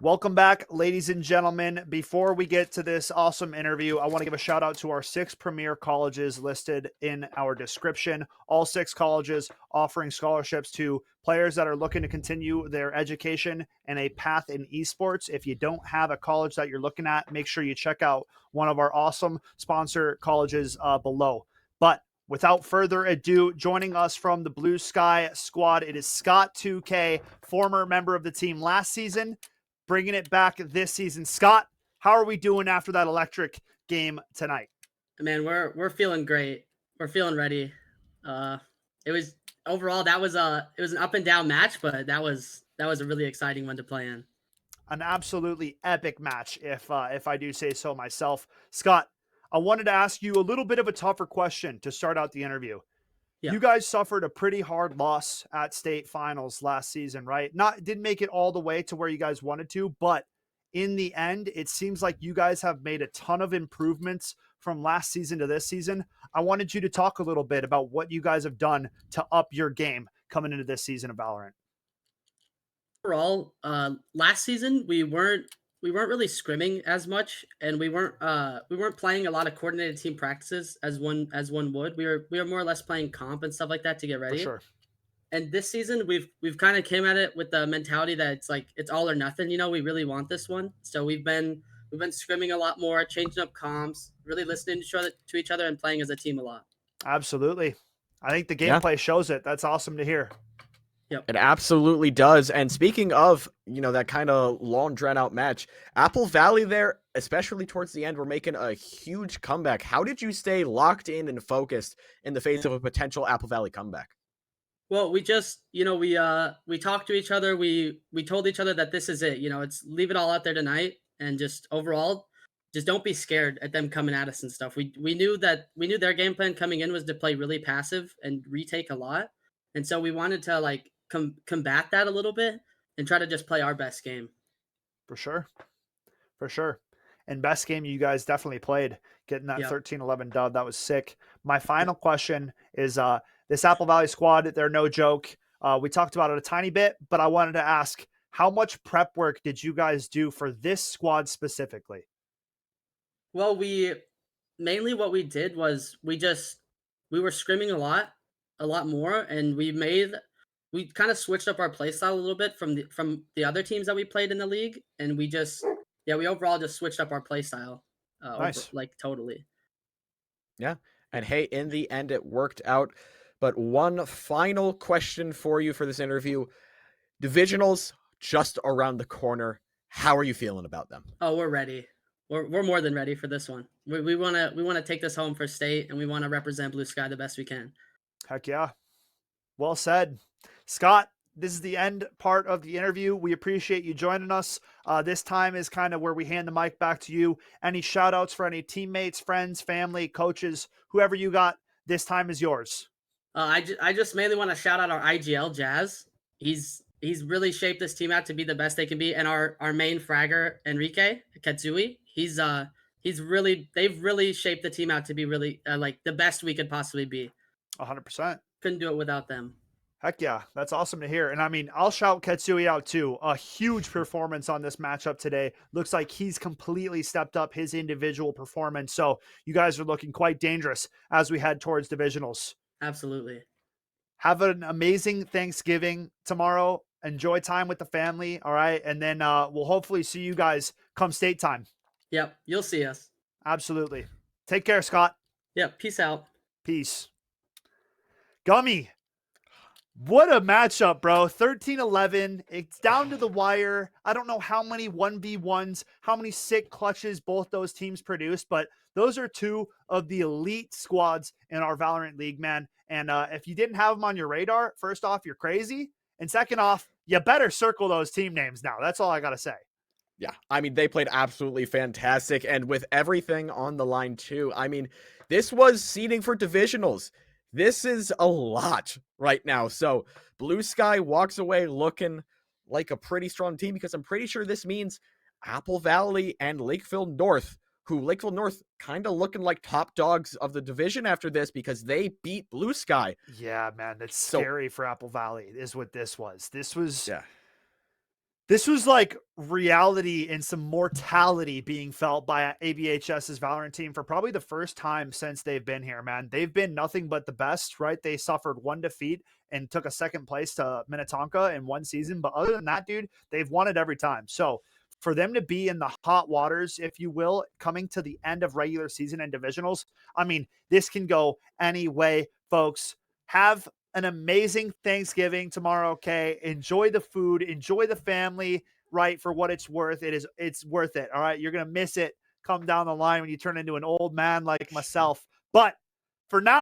Welcome back, ladies and gentlemen. Before we get to this awesome interview, I want to give a shout out to our 6 premier colleges listed in our description. All 6 colleges offering scholarships to players that are looking to continue their education and a path in esports. If you don't have a college that you're looking at, make sure you check out one of our awesome sponsor colleges below. But without further ado, joining us from the Blue Sky squad, it is Scott2k, former member of the team last season, bringing it back this season. Scott, how are we doing after that electric game tonight? Man, we're feeling great. We're feeling ready. It was overall that was it was an up and down match, but that was a really exciting one to play in. An absolutely epic match, if I do say so myself. Scott, I wanted to ask you a little bit of a tougher question to start out the interview. Yeah. You guys suffered a pretty hard loss at state finals last season, right? Didn't make it all the way to where you guys wanted to, but in the end, it seems like you guys have made a ton of improvements from last season to this season. I wanted you to talk a little bit about what you guys have done to up your game coming into this season of Valorant. Overall, last season we weren't really scrimming as much, and we weren't playing a lot of coordinated team practices as one would. We were more or less playing comp and stuff like that to get For ready. sure. And this season we've kind of came at it with the mentality that it's like it's all or nothing. We really want this one, so we've been scrimming a lot more, changing up comms, really listening to each other, and playing as a team a lot. Absolutely. I think the Yeah, gameplay shows it. That's awesome to hear. Yep. it absolutely does. And speaking of, that kind of long drawn out match, Apple Valley there, especially towards the end, were making a huge comeback. How did you stay locked in and focused in the face of a potential Apple Valley comeback? Well, we just we talked to each other. We told each other that this is it. It's leave it all out there tonight, and just overall, just don't be scared at them coming at us and stuff. We knew their game plan coming in was to play really passive and retake a lot, and so we wanted to like combat that a little bit and try to just play our best game. For sure. For sure. And best game you guys definitely played, getting that Yep. 13-11 dub. That was sick. My final question is this Apple Valley squad, they're no joke. We talked about it a tiny bit, but I wanted to ask, how much prep work did you guys do for this squad specifically? Well, we mainly what we did was we were scrimming a lot more, and we kind of switched up our play style a little bit from the other teams that we played in the league, and we overall just switched up our play style over Nice. like totally. Yeah. And hey, in the end, it worked out. But one final question for you for this interview. Divisionals just around the corner. How are you feeling about them? Oh, we're ready. We're more than ready for this one. We want to take this home for state, and we want to represent Blue Sky the best we can. Heck yeah. Well said. Scott, this is the end part of the interview. We appreciate you joining us. This time is kind of where we hand the mic back to you. Any shout outs for any teammates, friends, family, coaches, whoever you got, this time is yours. I just mainly want to shout out our IGL Jazz. He's really shaped this team out to be the best they can be, and our main fragger Enrique Katsui. They've really shaped the team out to be really like the best we could possibly be. 100%. Couldn't do it without them. Heck yeah, that's awesome to hear. And I mean, I'll shout Ketsui out too. A huge performance on this matchup today. Looks like he's completely stepped up his individual performance. So you guys are looking quite dangerous as we head towards divisionals. Absolutely. Have an amazing Thanksgiving tomorrow. Enjoy time with the family. All right. And then we'll hopefully see you guys come state time. Yep, you'll see us. Absolutely. Take care, Scott. Yep, peace out. Peace. Gummy. What a matchup, bro. 13-11. It's down to the wire. I don't know how many 1v1s, how many sick clutches both those teams produced, but those are two of the elite squads in our Valorant League, man. And if you didn't have them on your radar, first off, you're crazy. And second off, you better circle those team names now. That's all I got to say. Yeah, I mean, they played absolutely fantastic. And with everything on the line, too, I mean, this was seeding for divisionals. This is a lot right now. So Blue Sky walks away looking like a pretty strong team because I'm pretty sure this means Apple Valley and Lakeville North, who Lakeville North kind of looking like top dogs of the division after this because they beat Blue Sky. Yeah, man, that's So scary for Apple Valley is what this was. This was yeah. This was like reality and some mortality being felt by ABHS's Valorant team for probably the first time since they've been here, man. They've been nothing but the best, right? They suffered one defeat and took a second place to Minnetonka in one season. But other than that, dude, they've won it every time. So for them to be in the hot waters, if you will, coming to the end of regular season and divisionals, I mean, this can go any way, folks. Have an amazing Thanksgiving tomorrow. Okay. Enjoy the food, enjoy the family, right? For what it's worth. It's worth it. All right. You're going to miss it come down the line when you turn into an old man like myself. But for now,